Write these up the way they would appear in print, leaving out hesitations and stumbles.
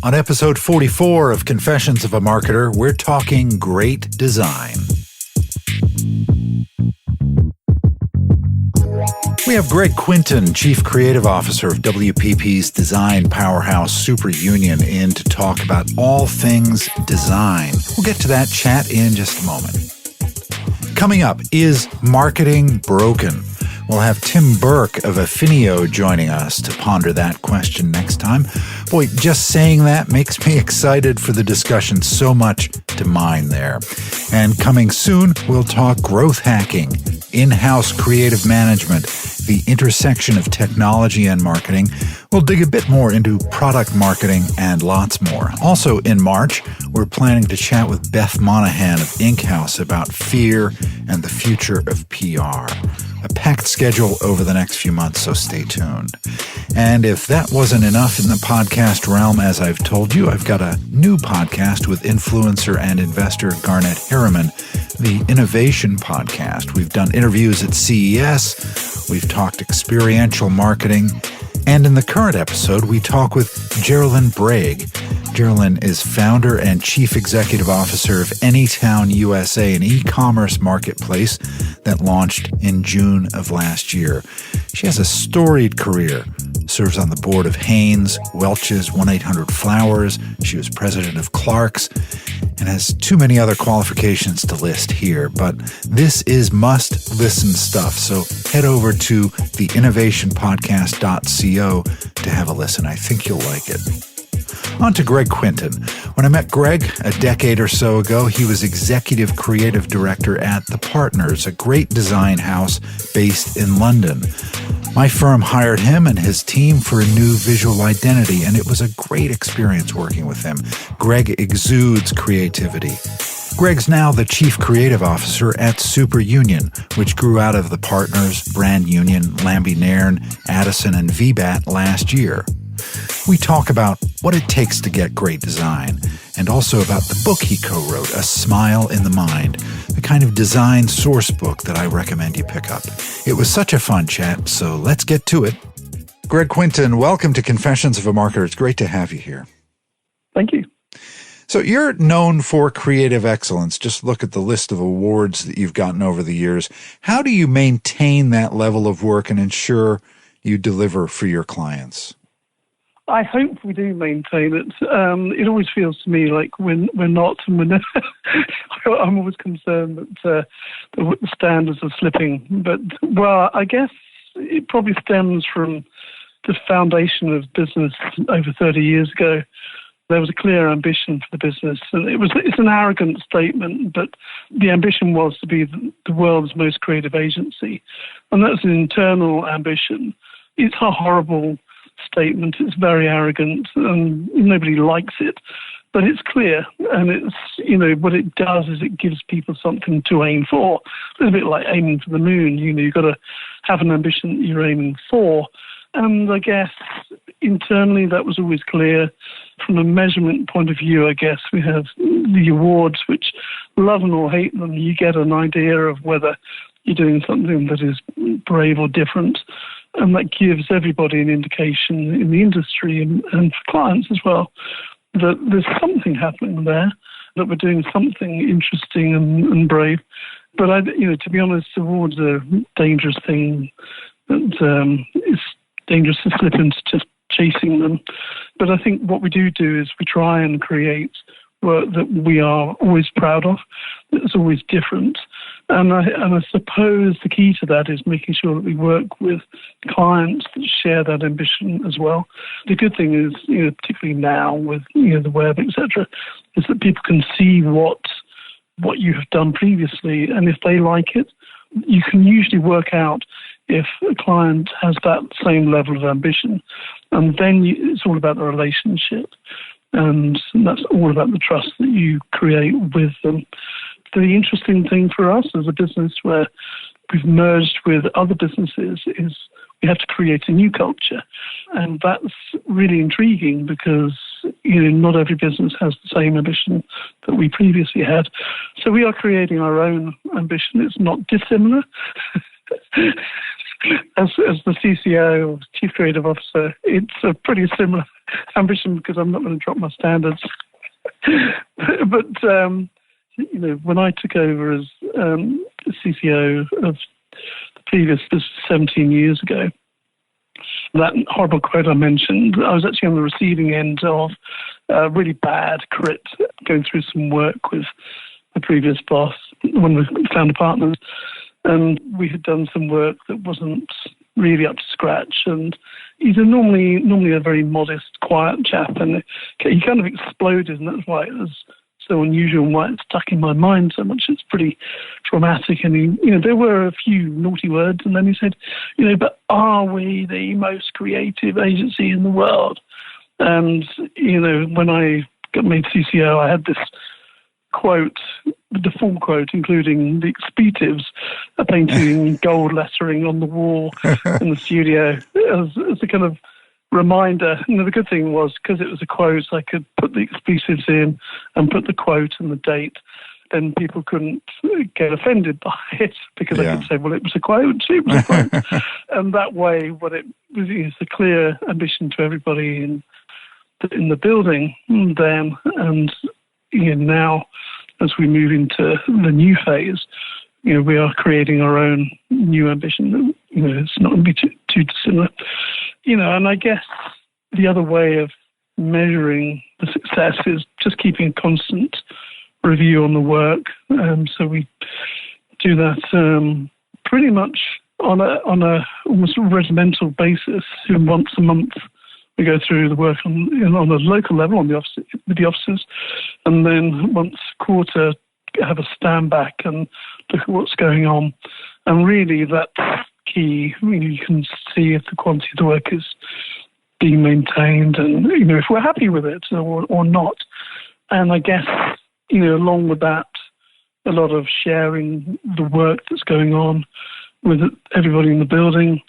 On episode 44 of Confessions of a Marketer, we're talking great design. We have Greg Quinton, Chief Creative Officer of WPP's design powerhouse Superunion, in to talk about all things design. We'll get to that chat in just a moment. Coming up, is marketing broken? We'll have Tim Burke of Affinio joining us to ponder that question next time. Boy, just saying that makes me excited for the discussion. So much to mine there. And coming soon, we'll talk growth hacking, in-house creative management, the intersection of technology and marketing. We'll dig a bit more into product marketing and lots more. Also in March, we're planning to chat with Beth Monahan of Inkhouse about fear and the future of PR. A packed schedule over the next few months, so stay tuned. And if that wasn't enough in the podcast realm, as I've told you, I've got a new podcast with influencer and investor Garnet Harriman, the Innovation Podcast. We've done interviews at CES, we've talked experiential marketing, and in the current episode, we talk with Geraldine Bragg. Geraldine is founder and chief executive officer of Anytown USA, an e-commerce marketplace that launched in June of last year. She has a storied career, serves on the board of Hanes, Welch's, 1-800-Flowers. She was president of Clark's and has too many other qualifications to list here. But this is must-listen stuff, so head over to theinnovationpodcast.co to have a listen. I think you'll like it. On to Greg Quinton. When I met Greg a decade or so ago, he was executive creative director at The Partners, a great design house based in London. My firm hired him and his team for a new visual identity, and it was a great experience working with him. Greg exudes creativity. Greg's now the Chief Creative Officer at Superunion, which grew out of The Partners, Brand Union, Lambie Nairn, Addison and VBat last year. We talk about what it takes to get great design, and also about the book he co-wrote, A Smile in the Mind, the kind of design source book that I recommend you pick up. It was such a fun chat, so let's get to it. Greg Quinton, welcome to Confessions of a Marketer. It's great to have you here. Thank you. So you're known for creative excellence. Just look at the list of awards that you've gotten over the years. How do you maintain that level of work and ensure you deliver for your clients? I hope we do maintain it. It always feels to me like we're not, and we're never. I'm always concerned that the standards are slipping. But, well, I guess it probably stems from the foundation of business over 30 years ago. There was a clear ambition for the business, and it's an arrogant statement, but the ambition was to be the world's most creative agency, and that's an internal ambition. It's a horrible statement. It's very arrogant, and nobody likes it, but it's clear, and it's, what it does is it gives people something to aim for. It's a bit like aiming for the moon. You've got to have an ambition that you're aiming for, and I guess internally that was always clear. From a measurement point of view, I guess we have the awards, which, love them or hate them, you get an idea of whether you're doing something that is brave or different. And that gives everybody an indication in the industry and for clients as well that there's something happening there, that we're doing something interesting and brave. But, to be honest, awards are a dangerous thing. And it's dangerous to slip into just chasing them. But I think what we do is we try and create work that we are always proud of, that's always different. And I suppose the key to that is making sure that we work with clients that share that ambition as well. The good thing is, particularly now with the web, etc., is that people can see what you have done previously, and if they like it, you can usually work out if a client has that same level of ambition, and then it's all about the relationship, and that's all about the trust that you create with them. The interesting thing for us as a business where we've merged with other businesses is we have to create a new culture. And that's really intriguing because, not every business has the same ambition that we previously had. So we are creating our own ambition. It's not dissimilar. as the CCO, or Chief Creative Officer, it's a pretty similar ambition because I'm not going to drop my standards. But when I took over as CCO of the previous 17 years ago, that horrible quote I mentioned, I was actually on the receiving end of really bad crit, going through some work with the previous boss, one of the founder partners, and we had done some work that wasn't really up to scratch. And he's normally a very modest, quiet chap, and he kind of exploded, and that's why it was so unusual and why it stuck in my mind so much. It's pretty traumatic. And there were a few naughty words, and then he said, but are we the most creative agency in the world? And, when I got made CCO, I had this quote, the full quote, including the expletives, painted in gold lettering on the wall in the studio as a kind of reminder. And the good thing was, because it was a quote, I could put the expletives in and put the quote and the date. Then people couldn't get offended by it because I could say, well, it was a quote, it was a quote. And that way, what it was is a clear ambition to everybody in the building then. And now, as we move into the new phase, we are creating our own new ambition. It's not going to be too dissimilar. And I guess the other way of measuring the success is just keeping a constant review on the work. So we do that pretty much on a almost regimental basis. Once a month, we go through the work on a local level with the officers, and then once a quarter have a stand back and look at what's going on. And really, that's key. You can see if the quality of the work is being maintained, and if we're happy with it or not. And I guess along with that, a lot of sharing the work that's going on with everybody in the building,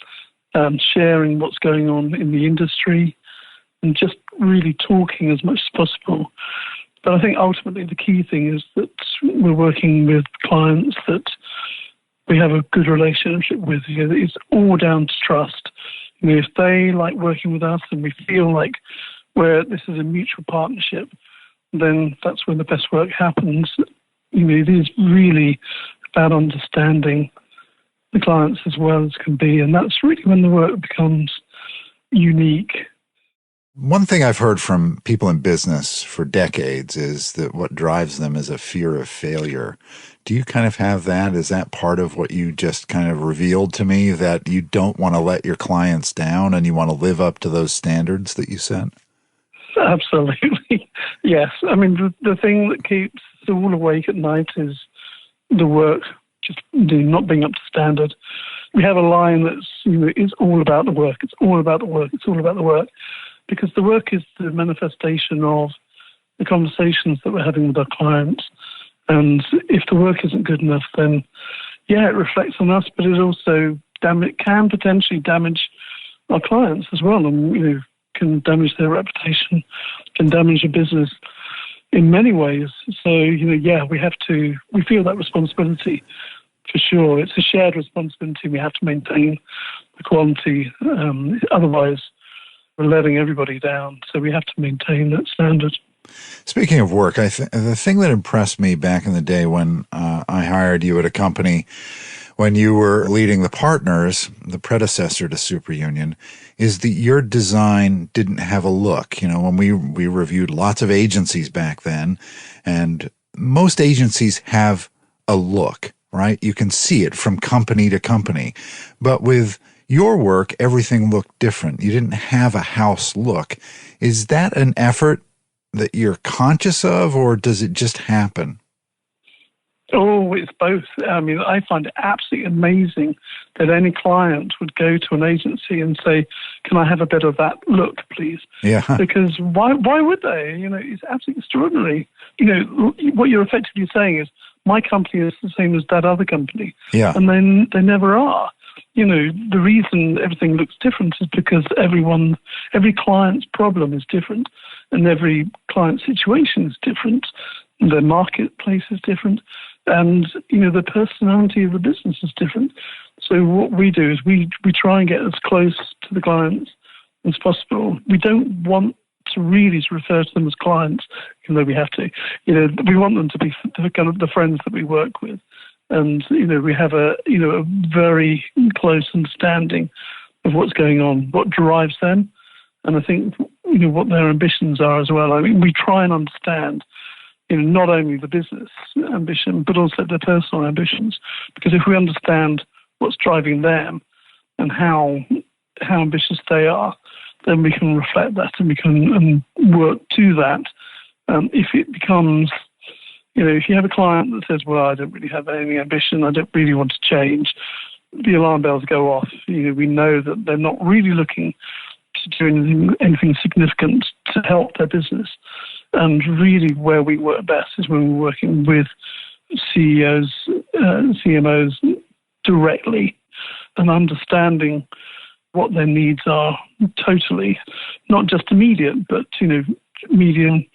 sharing what's going on in the industry, and just really talking as much as possible. But I think ultimately the key thing is that we're working with clients that we have a good relationship with. It's all down to trust. If they like working with us and we feel like this is a mutual partnership, then that's when the best work happens. It is really about understanding the clients as well as can be, and that's really when the work becomes unique. One thing I've heard from people in business for decades is that what drives them is a fear of failure. Do you kind of have that? Is that part of what you just kind of revealed to me, that you don't want to let your clients down and you want to live up to those standards that you set? Absolutely. Yes. I mean, the thing that keeps us all awake at night is the work just not being up to standard. We have a line that's, it's all about the work. It's all about the work. It's all about the work. Because the work is the manifestation of the conversations that we're having with our clients. And if the work isn't good enough, then, it reflects on us, but it also can potentially damage our clients as well, and, can damage their reputation, can damage a business in many ways. So, we feel that responsibility for sure. It's a shared responsibility. We have to maintain the quality. Otherwise, we're letting everybody down. So we have to maintain that standard. Speaking of work, the thing that impressed me back in the day when I hired you at a company, when you were leading the partners, the predecessor to Superunion, is that your design didn't have a look. When we reviewed lots of agencies back then, and most agencies have a look, right? You can see it from company to company. But with your work, everything looked different. You didn't have a house look. Is that an effort that you're conscious of, or does it just happen? Oh, it's both. I mean, I find it absolutely amazing that any client would go to an agency and say, can I have a bit of that look, please? Yeah. Because why would they? It's absolutely extraordinary. What you're effectively saying is, my company is the same as that other company. Yeah. And then they never are. The reason everything looks different is because every client's problem is different, and every client situation is different. The marketplace is different, and the personality of the business is different. So what we do is we try and get as close to the clients as possible. We don't want to really refer to them as clients, even though we have to. We want them to be kind of the friends that we work with. And, we have a very close understanding of what's going on, what drives them, and I think, what their ambitions are as well. I mean, we try and understand, not only the business ambition, but also their personal ambitions. Because if we understand what's driving them and how ambitious they are, then we can reflect that and we can work to that. If it becomes, if you have a client that says, well, I don't really have any ambition, I don't really want to change, the alarm bells go off. We know that they're not really looking to do anything significant to help their business. And really where we work best is when we're working with CEOs, CMOs directly and understanding what their needs are totally, not just immediate, but, medium,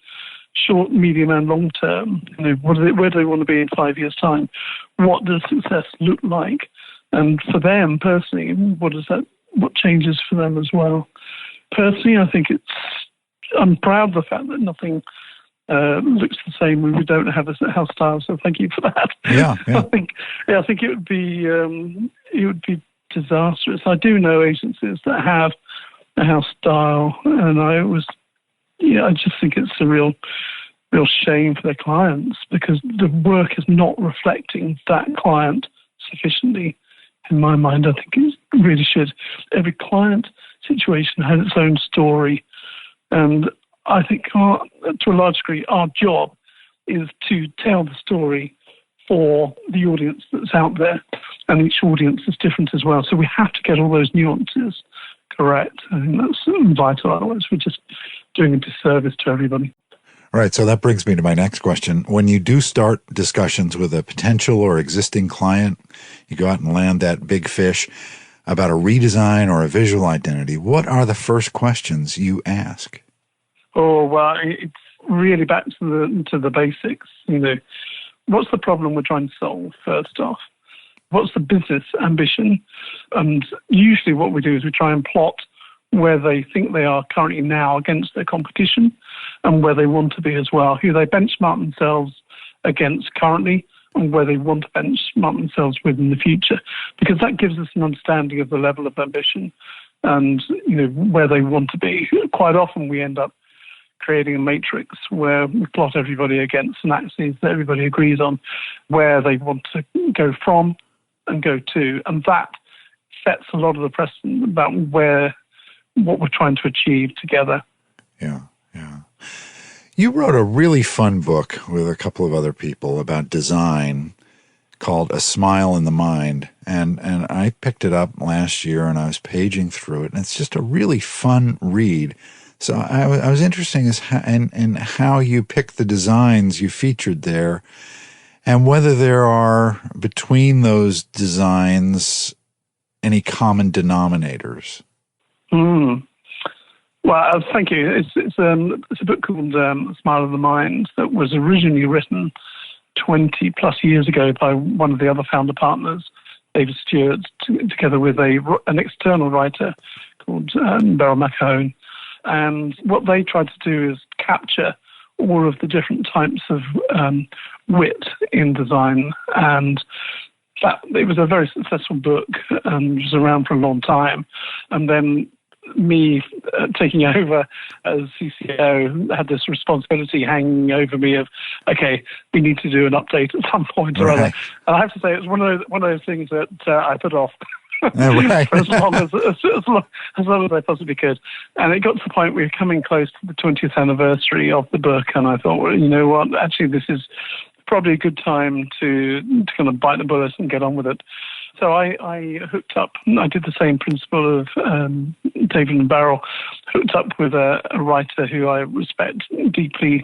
short, medium and long term. Where do they want to be in 5 years' time? What does success look like? And for them personally, what changes for them as well? Personally, I think I'm proud of the fact that nothing looks the same when we don't have a house style. So thank you for that. Yeah. I think it would be disastrous. I do know agencies that have a house style, and I just think it's a real shame for their clients because the work is not reflecting that client sufficiently. In my mind, I think it really should. Every client situation has its own story, and I think to a large degree, our job is to tell the story for the audience that's out there, and each audience is different as well. So we have to get all those nuances correct. I think that's vital. Otherwise, we're just doing a disservice to everybody. All right, so that brings me to my next question. When you do start discussions with a potential or existing client, you go out and land that big fish about a redesign or a visual identity, what are the first questions you ask? Oh, well, it's really back to the basics. What's the problem we're trying to solve, first off? What's the business ambition? And usually what we do is we try and plot where they think they are currently now against their competition and where they want to be as well, who they benchmark themselves against currently and where they want to benchmark themselves with in the future, because that gives us an understanding of the level of ambition and, where they want to be. Quite often we end up creating a matrix where we plot everybody against an axis that everybody agrees on, where they want to go from and go to. And that sets a lot of the precedent about what we're trying to achieve together. Yeah. You wrote a really fun book with a couple of other people about design called A Smile in the Mind. And I picked it up last year and I was paging through it. And it's just a really fun read. So I was interested in how you picked the designs you featured there and whether there are between those designs any common denominators. Well, thank you. It's a book called Smile of the Mind that was originally written 20 plus years ago by one of the other founder partners, David Stewart, together with an external writer called Beryl McCone. And what they tried to do is capture all of the different types of wit in design. And it was a very successful book and was around for a long time. And then me taking over as CCO had this responsibility hanging over me of, okay, we need to do an update at some point or other. And I have to say, it was one of those things that I put off. For as long as I possibly could. And it got to the point we were coming close to the 20th anniversary of the book, and I thought, well, you know what, actually this is probably a good time to kind of bite the bullet and get on with it. So I hooked up, I did the same principle of David and Beryl, hooked up with a writer who I respect deeply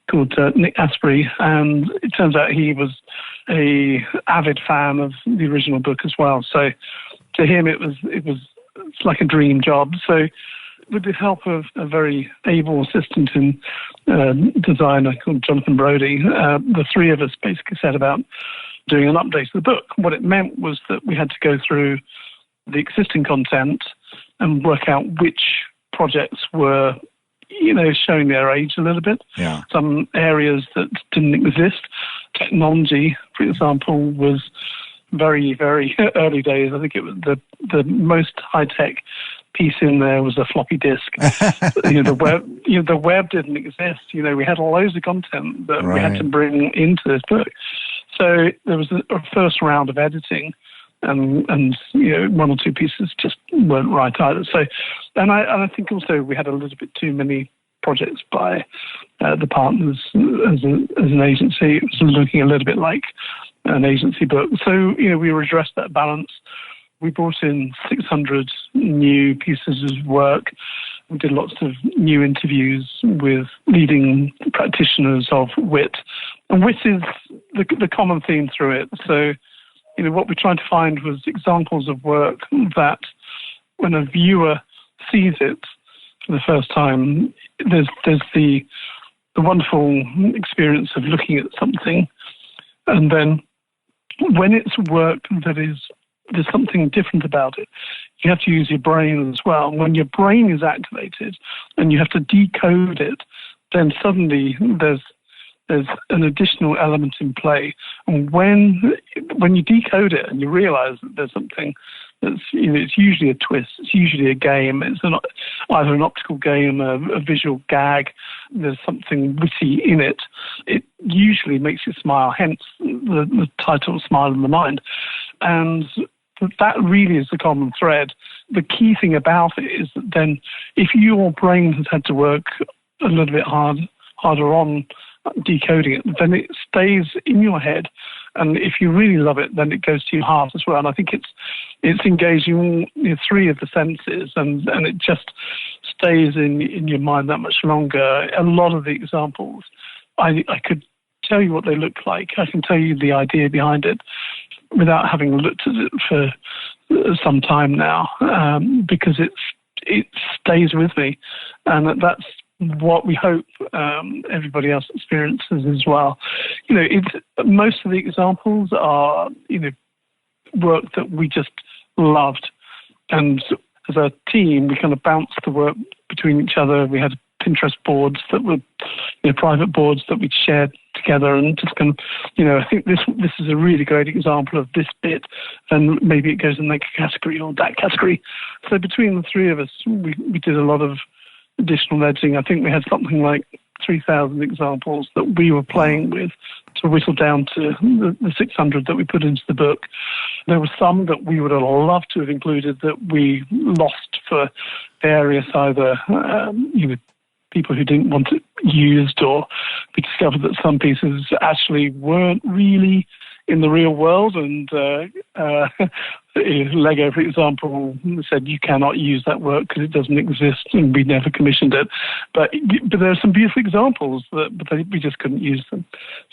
called Nick Asprey, and it turns out he was a avid fan of the original book as well. So to him, it was like a dream job. So with the help of a very able assistant and designer called Jonathan Brody, the three of us basically set about doing an update of the book. What it meant was that we had to go through the existing content and work out which projects were, showing their age a little bit. Yeah. Some areas that didn't exist. Technology, for example, was very, very early days. I think it was the most high-tech piece in there was a floppy disk. The web didn't exist. We had loads of content that we had to bring into this book. So there was a first round of editing, and one or two pieces just weren't right either. So, and I think also we had a little bit too many projects by the partners as an agency. It was looking a little bit like an agency book. So, we redressed that balance. We brought in 600 new pieces of work. We did lots of new interviews with leading practitioners of wit. And wit is the common theme through it. So, what we tried to find was examples of work that when a viewer sees it for the first time, there's the wonderful experience of looking at something. And then when it's work there's something different about it, you have to use your brain as well. When your brain is activated and you have to decode it, then suddenly there's an additional element in play. And when you decode it and you realize that there's something that's, it's usually a twist, it's usually a game, it's either an optical game, a visual gag, there's something witty in it, it usually makes you smile, hence the title Smile in the Mind. And that really is the common thread. The key thing about it is that then if your brain has had to work a little bit harder on decoding it, then it stays in your head. And if you really love it, then it goes to your heart as well. And I think it's engaging all three of the senses, and it just stays in your mind that much longer. A lot of the examples, I could tell you what they look like. I can tell you the idea behind it without having looked at it for some time now, because it stays with me. And that's what we hope everybody else experiences as well. Most of the examples are, work that we just loved. And as a team, we kind of bounced the work between each other. We had Pinterest boards that were, private boards that we'd shared together, and just kind of, I think this is a really great example of this bit, and maybe it goes in that category or that category. So between the three of us, we did a lot of additional editing. I think we had something like 3,000 examples that we were playing with to whittle down to the 600 that we put into the book. There were some that we would have loved to have included that we lost for various either, people who didn't want it used, or we discovered that some pieces actually weren't really in the real world, and Lego, for example, said you cannot use that work because it doesn't exist, and we never commissioned it. But there are some beautiful examples, but we just couldn't use them.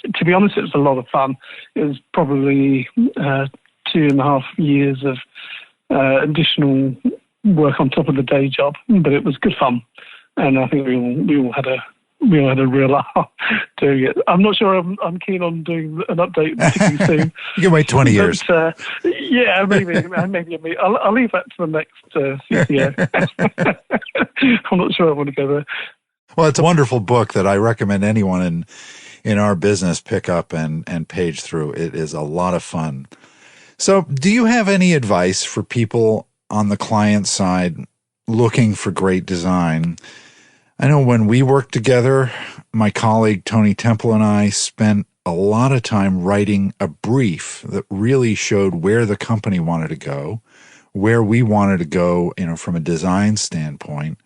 So, to be honest, it was a lot of fun. It was probably 2.5 years of additional work on top of the day job, but it was good fun. And I think we all had a real laugh doing it. I'm not sure I'm keen on doing an update particularly soon. You can wait 20 years. But, yeah, maybe. I'll leave that to the next CCO. I'm not sure I want to go there. Well, it's a wonderful book that I recommend anyone in our business pick up and page through. It is a lot of fun. So do you have any advice for people on the client side looking for great design? I know when we worked together, my colleague Tony Temple and I spent a lot of time writing a brief that really showed where the company wanted to go, where we wanted to go, from a design standpoint.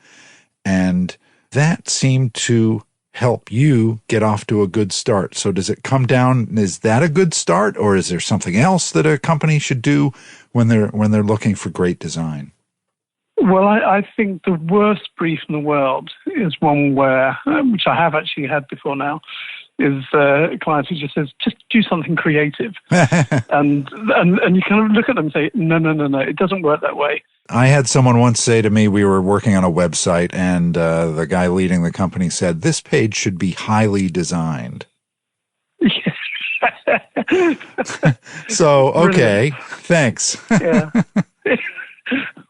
And that seemed to help you get off to a good start. So does it come down, is that a good start, or is there something else that a company should do when they're looking for great design? Well, I think the worst brief in the world is one where, which I have actually had before now, is a client who just says, just do something creative. and you kind of look at them and say, no, it doesn't work that way. I had someone once say to me, we were working on a website, and the guy leading the company said, this page should be highly designed. So, okay, thanks. Yeah.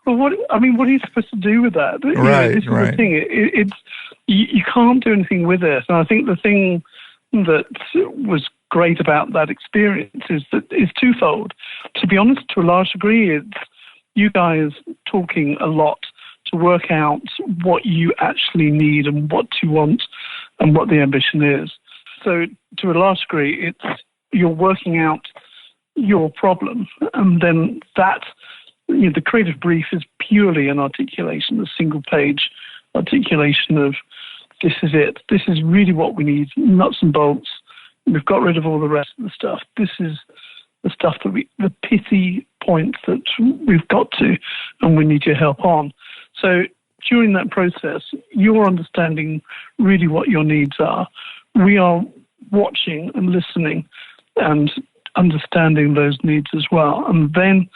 Well, what are you supposed to do with that? Right, this is right. the thing. It's you can't do anything with it. And I think the thing that was great about that experience is that it's twofold. To be honest, to a large degree, it's you guys talking a lot to work out what you actually need and what you want and what the ambition is. So to a large degree, it's you're working out your problem, and then that, the creative brief is purely an articulation, a single page articulation of this is it. This is really what we need, nuts and bolts. We've got rid of all the rest of the stuff. This is the stuff the pithy points that we've got to, and we need your help on. So during that process, you're understanding really what your needs are. We are watching and listening and understanding those needs as well. And then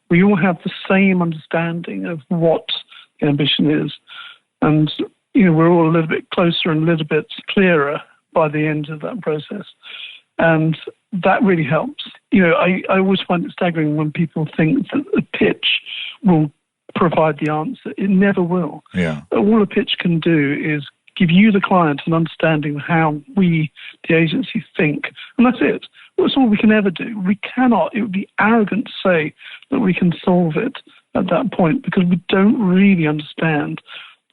we all have the same understanding of what the ambition is. And, we're all a little bit closer and a little bit clearer by the end of that process. And that really helps. I always find it staggering when people think that a pitch will provide the answer. It never will. Yeah. All a pitch can do is give you, the client, an understanding of how we, the agency, think. And that's it. That's all we can ever do. We cannot, it would be arrogant to say that we can solve it at that point because we don't really understand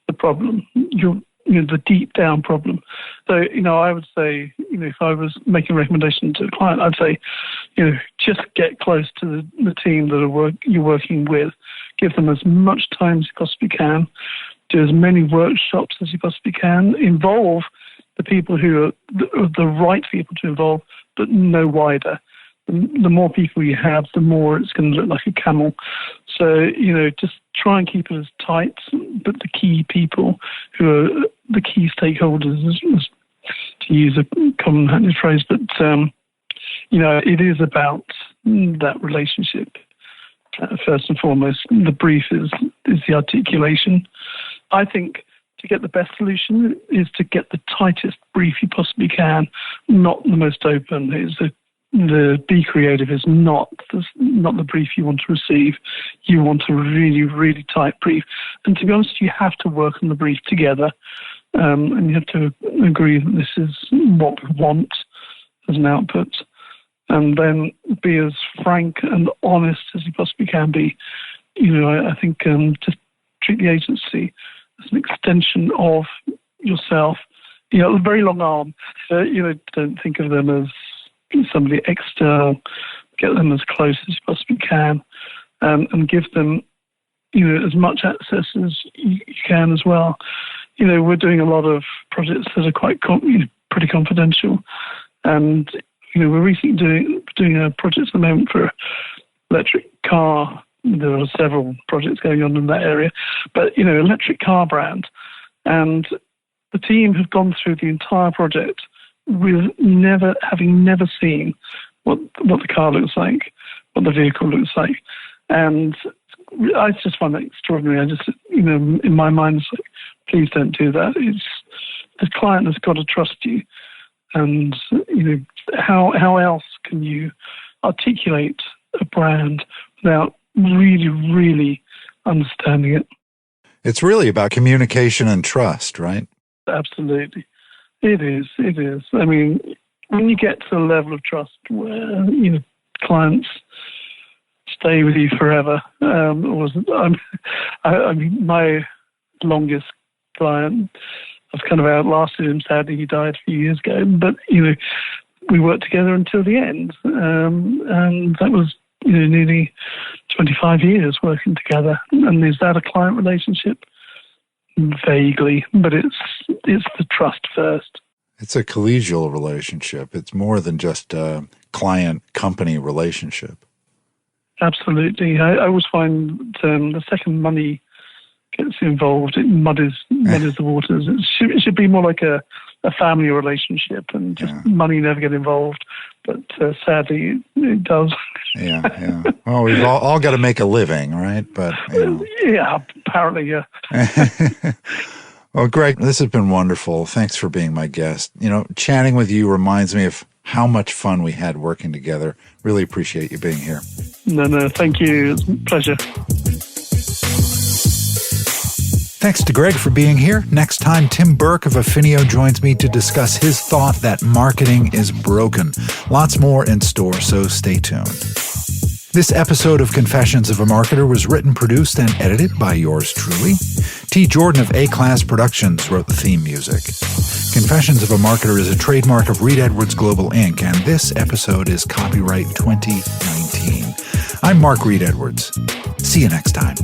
the problem, the deep down problem. So, I would say, if I was making a recommendation to a client, I'd say, just get close to the team that you're working with. Give them as much time as you possibly can. Do as many workshops as you possibly can. Involve the people who are the right people to involve, but no wider. The more people you have, the more it's going to look like a camel. So, just try and keep it as tight, but the key people who are the key stakeholders, to use a common phrase, but, it is about that relationship. First and foremost, the brief is the articulation. I think to get the best solution is to get the tightest brief you possibly can, not the most open. The Be Creative is not the brief you want to receive. You want a really, really tight brief. And to be honest, you have to work on the brief together, and you have to agree that this is what we want as an output. And then be as frank and honest as you possibly can be. I think just treat the agency as an extension of yourself. A very long arm. Don't think of them as somebody external. Get them as close as you possibly can, and give them, as much access as you can as well. We're doing a lot of projects that are quite pretty confidential, and we're recently doing a project at the moment for electric car. There are several projects going on in that area, but electric car brand, and the team have gone through the entire project with having never seen what the car looks like, what the vehicle looks like, and I just find that extraordinary. I just, in my mind, it's like, please don't do that. It's the client has got to trust you, and how else can you articulate a brand without really, really understanding it? It's really about communication and trust, right? Absolutely. It is. I mean, when you get to a level of trust where, clients stay with you forever, my longest client, I've kind of outlasted him. Sadly, he died a few years ago. But, we worked together until the end. And that was, nearly 25 years working together. And is that a client relationship? Vaguely, but it's the trust first. It's a collegial relationship. It's more than just a client-company relationship. Absolutely. I always find the second money gets involved, it muddies the waters. It should be more like a family relationship, and just money never get involved. But sadly, it does. Yeah. Well, we've all got to make a living, right? But yeah, apparently, yeah. Well, Greg, this has been wonderful. Thanks for being my guest. Chatting with you reminds me of how much fun we had working together. Really appreciate you being here. No, thank you. It's a pleasure. Thanks to Greg for being here. Next time, Tim Burke of Affinio joins me to discuss his thought that marketing is broken. Lots more in store, so stay tuned. This episode of Confessions of a Marketer was written, produced, and edited by yours truly. T. Jordan of A-Class Productions wrote the theme music. Confessions of a Marketer is a trademark of Reed Edwards Global Inc., and this episode is copyright 2019. I'm Mark Reed Edwards. See you next time.